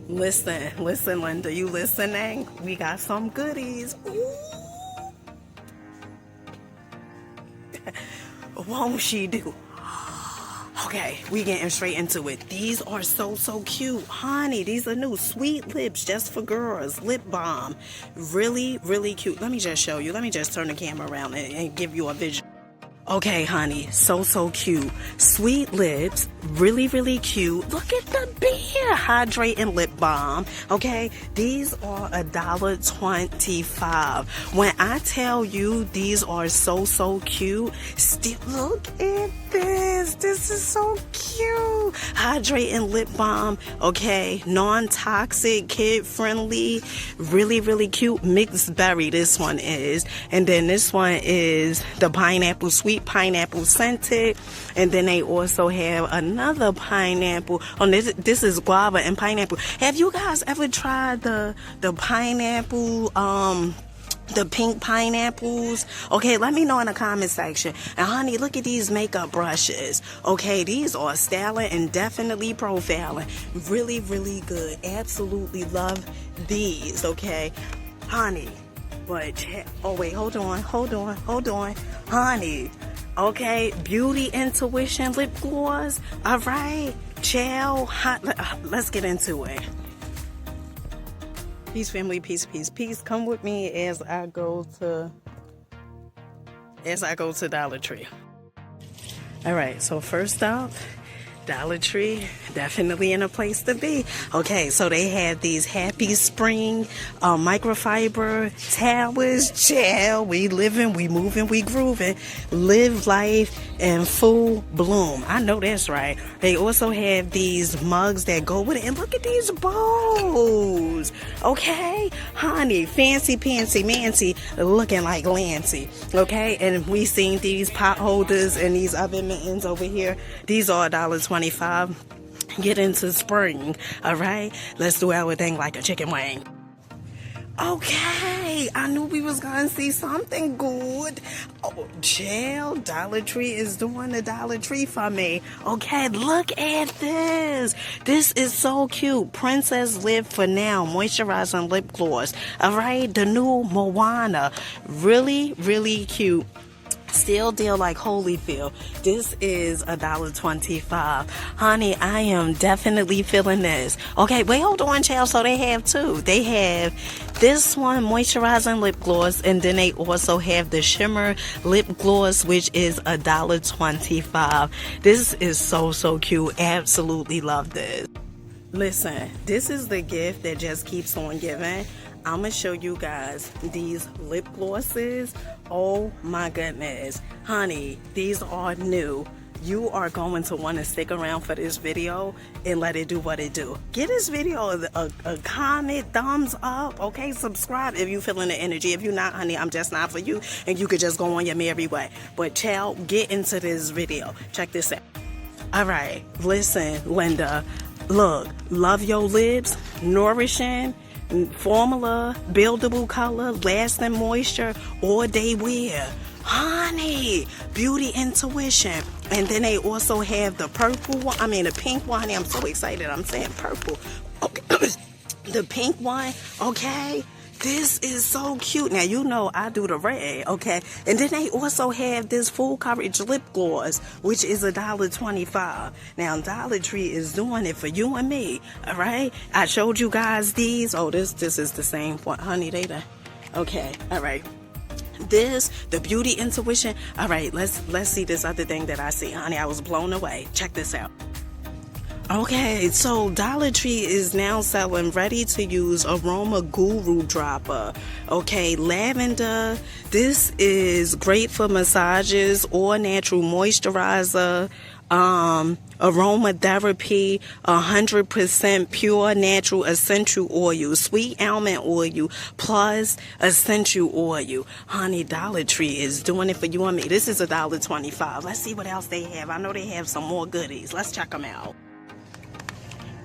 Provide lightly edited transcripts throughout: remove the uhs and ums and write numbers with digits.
Listen, Linda, you listening? We got some goodies. Ooh. Won't she do? Okay, we getting straight into it. These are so cute. Honey, these are new. Sweet lips just for girls. Lip balm. Really cute. Let me just show you. Let me just turn the camera around and give you a visual. Okay, honey, so cute. Sweet lips, really cute. Look at the beer hydrating lip balm. Okay, these are $1.25. When I tell you these are so cute, still look at this. This is so cute. Hydrating lip balm. Okay, non-toxic, kid-friendly, really cute. Mixed berry. This one is, and then this one is the pineapple sweet. Pineapple scented, and then they also have another pineapple. Oh, this is guava and pineapple. Have you guys ever tried the pineapple, the pink pineapples? Okay, let me know in the comment section. And honey, look at these makeup brushes. Okay, these are styling and definitely profiling. Really good. Absolutely love these. Okay, honey. But oh wait, hold on, honey. Okay, Beauty Intuition lip gloss. All right, chill. Let's get into it. Peace, family. Peace. Come with me as I go to Dollar Tree. All right. So first up, Dollar Tree, definitely in a place to be. Okay, so they have these Happy Spring microfiber towels. Chill, we living, we moving, we grooving. Live life in full bloom. I know that's right. They also have these mugs that go with it. And look at these bowls. Okay, honey, fancy pantsy mancy, looking like Lancy. Okay, and we seen these pot holders and these oven mittens over here. These are $1.25. Get into spring. All right, let's do our thing like a chicken wing. Okay, I knew we was gonna see something good. Oh, chill, Dollar Tree is doing the Dollar Tree for me. Okay, look at this. This is so cute. Princess Live for Now moisturizing lip gloss. All right, the new Moana. Really cute. Still deal like Holyfield. This is $1.25. Honey, I am definitely feeling this. Okay, wait, hold on, child. So they have two. They have this one, moisturizing lip gloss, and then they also have the shimmer lip gloss, which is $1.25. This is so cute. Absolutely love this. Listen, this is the gift that just keeps on giving. I'm going to show you guys these lip glosses. Oh my goodness. Honey, these are new. You are going to want to stick around for this video and let it do what it do. Give this video a comment, thumbs up, okay? Subscribe if you feeling the energy. If you're not, honey, I'm just not for you. And you could just go on your merry way. But child, get into this video. Check this out. All right, listen, Linda. Look, love your lips, nourishing, formula, buildable color, lasting moisture, all day wear. Honey, Beauty Intuition. And then they also have the purple one, the pink one. Honey, I'm so excited. I'm saying purple. Okay. The pink one, okay. This is so cute. Now, you know I do the red, okay? And then they also have this full coverage lip gloss, which is $1.25. Now, Dollar Tree is doing it for you and me, all right? I showed you guys these. Oh, this is the same one. Honey, they done. Okay, all right. This, the Beauty Intuition. All right, let's see this other thing that I see. Honey, I was blown away. Check this out. Okay, so Dollar Tree is now selling ready-to-use Aroma Guru Dropper. Okay, lavender. This is great for massages, all natural moisturizer. Aromatherapy, 100% pure natural essential oil, sweet almond oil plus essential oil. Honey, Dollar Tree is doing it for you and me. This is $1.25. Let's see what else they have. I know they have some more goodies. Let's check them out.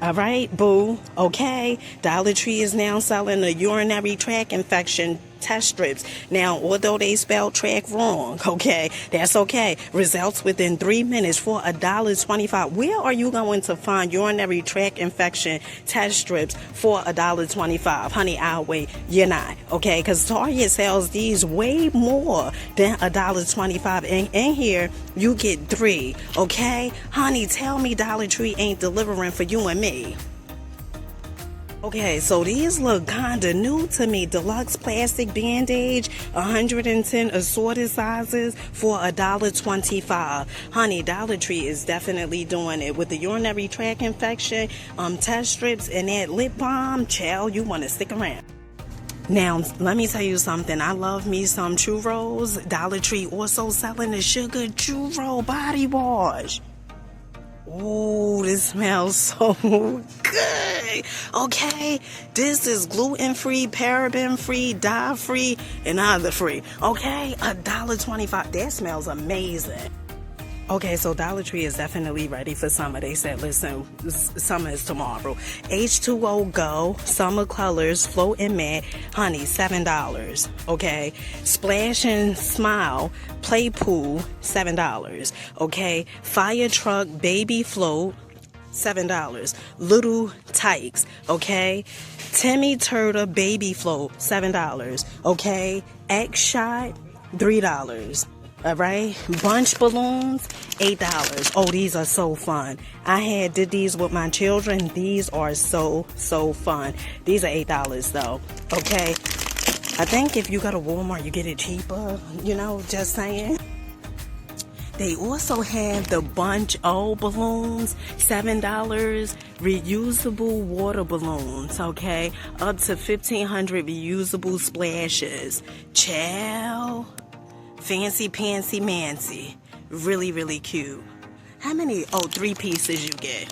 All right, boo. Okay, Dollar Tree is now selling a urinary tract infection test strips. Now, although they spelled track wrong, okay, that's okay. Results within 3 minutes for $1.25. Where are you going to find urinary tract infection test strips for $1.25? Honey, I'll wait. You're not, okay? Because Target sells these way more than $1.25. And in here, you get 3, okay? Honey, tell me Dollar Tree ain't delivering for you and me. Okay, so these look kinda new to me. Deluxe plastic bandage, 110 assorted sizes for $1.25. Honey, Dollar Tree is definitely doing it with the urinary tract infection, test strips, and that lip balm. Child, you wanna stick around. Now, let me tell you something. I love me some churros. Dollar Tree also selling the sugar churro body wash. Ooh, this smells so good. Okay, this is gluten-free, paraben-free, dye-free, and other-free. Okay, $1.25. That smells amazing. Okay, so Dollar Tree is definitely ready for summer. They said, listen, summer is tomorrow. H2O Go, Summer Colors, Float and Matte, honey, $7. Okay, Splash and Smile, Play Pool, $7. Okay, Fire Truck, Baby Float, $7. Little Tykes, okay? Timmy Turtle, Baby Float, $7. Okay, X Shot, $3. All right, bunch balloons, $8. Oh, these are so fun. I did these with my children. These are so fun. These are $8 though. Okay, I think if you go to Walmart, you get it cheaper. You know, just saying. They also have the bunch O balloons, $7. Reusable water balloons, okay, up to 1,500 reusable splashes. Ciao. Fancy Pancy Mancy. Really cute. How many? Oh, 3 pieces you get.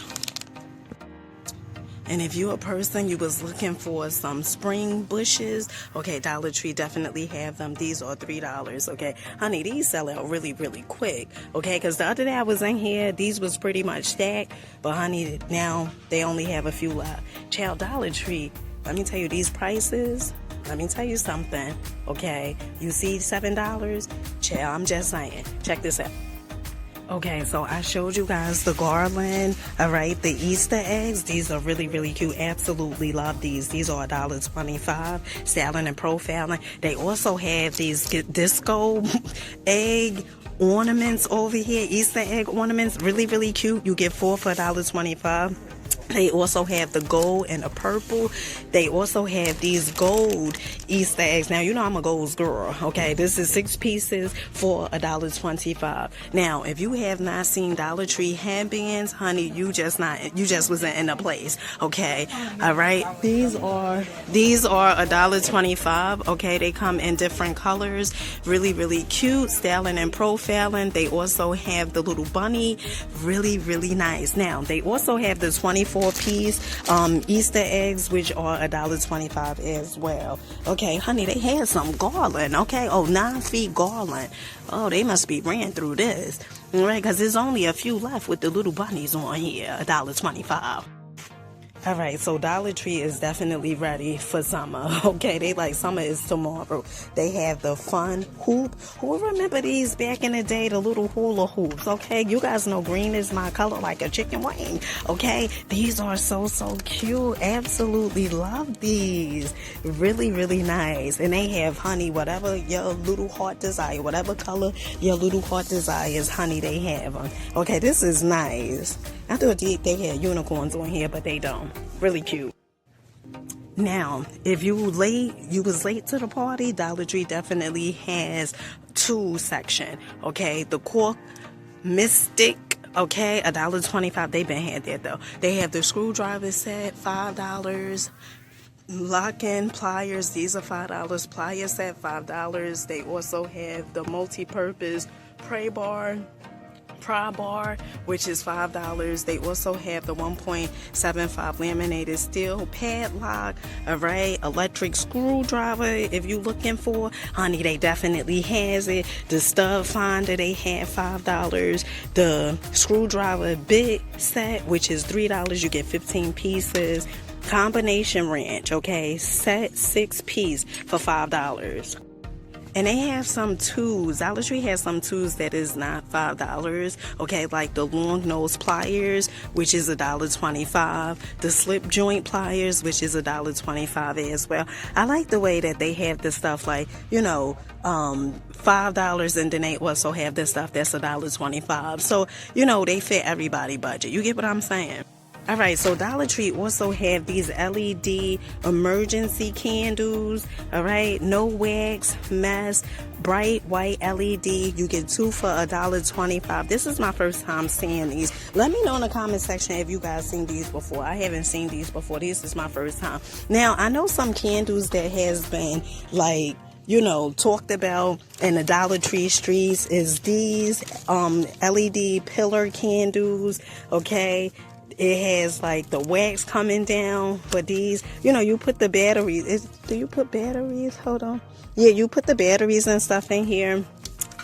And if you're a person you was looking for some spring bushes, okay, Dollar Tree definitely have them. These are $3, okay. Honey, these sell out really quick, okay, because the other day I was in here, these was pretty much stacked, but honey, now they only have a few left. Child, Dollar Tree, let me tell you these prices. Let me tell you something, okay? You see $7? Child, I'm just saying. Check this out. Okay, so I showed you guys the garland, all right? The Easter eggs, these are really cute. Absolutely love these. These are $1.25, styling and profiling. They also have these disco egg ornaments over here, Easter egg ornaments, really cute. You get 4 for $1.25. They also have the gold and the purple. They also have these gold Easter eggs. Now, you know I'm a gold girl, okay? This is 6 pieces for $1.25. Now, if you have not seen Dollar Tree headbands, honey, you just wasn't in a place, okay? All right? These are $1.25, okay? They come in different colors. Really cute. Styling and profiling. They also have the little bunny. Really nice. Now, they also have the 24-piece Easter eggs, which are $1.25 as well. Okay, honey, they had some garland, okay? Oh, 9 feet garland. Oh, they must be ran through this, right? Because there's only a few left with the little bunnies on here, $1.25. All right, so Dollar Tree is definitely ready for summer. Okay, they like summer is tomorrow. They have the fun hoop. Who remember these back in the day, the little hula hoops? Okay, you guys know green is my color, like a chicken wing. Okay, these are so cute. Absolutely love these. Really nice. And they have, honey, whatever your little heart desire, whatever color your little heart desires, honey, they have them. Okay, this is nice. I thought they had unicorns on here, but they don't. Really cute. Now, if you was late to the party, Dollar Tree definitely has tool section. Okay, the cork mystic. Okay, $1.25. They been had that though. They have the screwdriver set, $5. Lock-in pliers, these are $5. Plier set, $5. They also have the multi-purpose pry bar, which is $5. They also have the 1.75 laminated steel padlock, all right, electric screwdriver. If you're looking for, honey, they definitely has it. The stud finder, they have $5. The screwdriver bit set, which is $3. You get 15 pieces combination ranch, okay, set 6-piece for $5. And they have some twos. Dollar Tree has some twos that is not $5. Okay, like the long nose pliers, which is $1.25. The slip joint pliers, which is $1.25 as well. I like the way that they have the stuff like, $5, and then they also have the stuff that's $1.25. So, they fit everybody budget. You get what I'm saying? All right, so Dollar Tree also have these LED emergency candles. All right, no wax, mess, bright white LED. You get 2 for $1.25. This is my first time seeing these. Let me know in the comment section if you guys seen these before. I haven't seen these before. This is my first time. Now, I know some candles that has been like, talked about in the Dollar Tree streets is these LED pillar candles, okay? It has like the wax coming down, but these, you put the batteries. Do you put batteries? Hold on. Yeah, you put the batteries and stuff in here.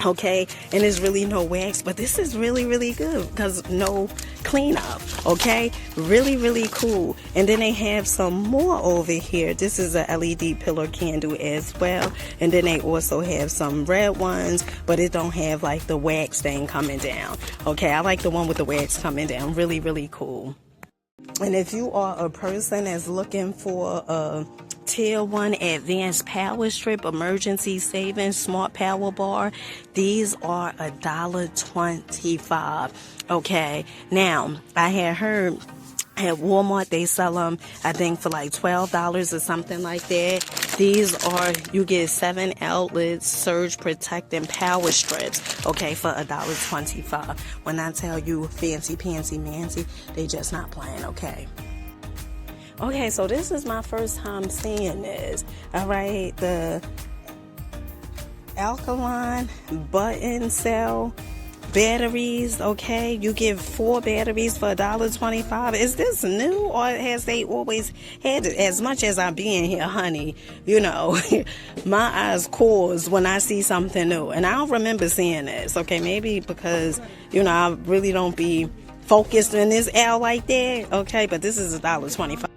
Okay, and there's really no wax, but this is really, really good because no cleanup. Okay, really, really cool. And then they have some more over here. This is a LED pillar candle as well. And then they also have some red ones, but it don't have like the wax thing coming down. Okay, I like the one with the wax coming down. Really, really cool. And if you are a person that's looking for a Tier 1 Advanced Power Strip Emergency Savings Smart Power Bar, these are $1.25. Okay, now I had heard at Walmart they sell them, I think, for like $12 or something like that. These are, you get 7 outlets, surge protecting power strips, okay, for $1.25. When I tell you fancy pantsy mancy, they just not playing, okay? Okay, so this is my first time seeing this. All right, the alkaline button cell batteries, okay, you get 4 batteries for $1.25. Is this new, or has they always had it? As much as I be in here, honey, my eyes close when I see something new, and I don't remember seeing this. Okay, maybe because I really don't be focused in this aisle like that. Okay, but this is $1.25.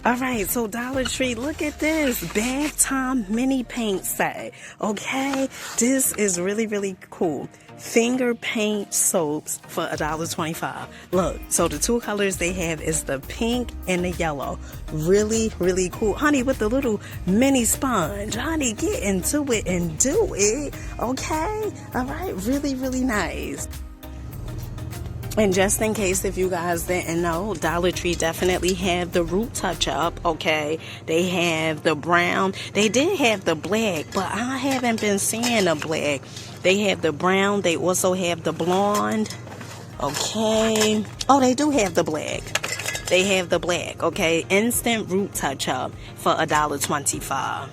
All right, so Dollar Tree, look at this bath time mini paint set. Okay, this is really, really cool. Finger paint soaps for $1.25. Look, so the 2 colors they have is the pink and the yellow. Really, really cool. Honey, with the little mini sponge. Honey, get into it and do it. Okay? All right, really, really nice. And just in case if you guys didn't know, Dollar Tree definitely have the root touch-up, okay? They have the brown. They did have the black, but I haven't been seeing the black. They have the brown. They also have the blonde, okay? Oh, they do have the black. They have the black, okay? Instant root touch-up for $1.25.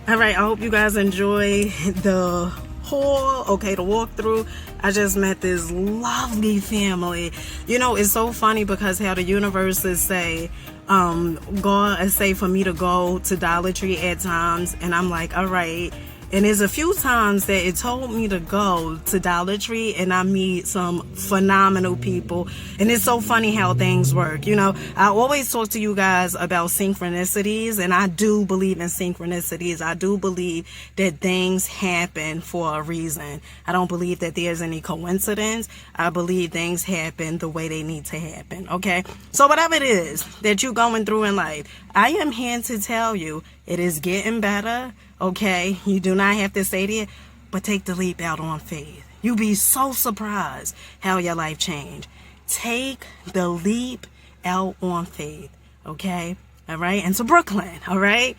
All right, I hope you guys enjoy the haul, okay, the walkthrough. I just met this lovely family. It's so funny because how the universes say, God say for me to go to Dollar Tree at times, and I'm like, all right. And there's a few times that it told me to go to Dollar Tree and I meet some phenomenal people. And it's so funny how things work. I always talk to you guys about synchronicities, and I do believe in synchronicities. I do believe that things happen for a reason. I don't believe that there's any coincidence. I believe things happen the way they need to happen, okay? So whatever it is that you're going through in life, I am here to tell you it is getting better. Okay, you do not have to say it, but take the leap out on faith. You'll be so surprised how your life changed. Take the leap out on faith, okay? All right, and to Brooklyn, all right?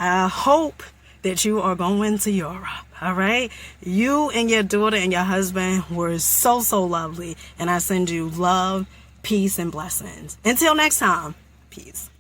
I hope that you are going to Europe, all right? You and your daughter and your husband were so, so lovely, and I send you love, peace, and blessings. Until next time, peace.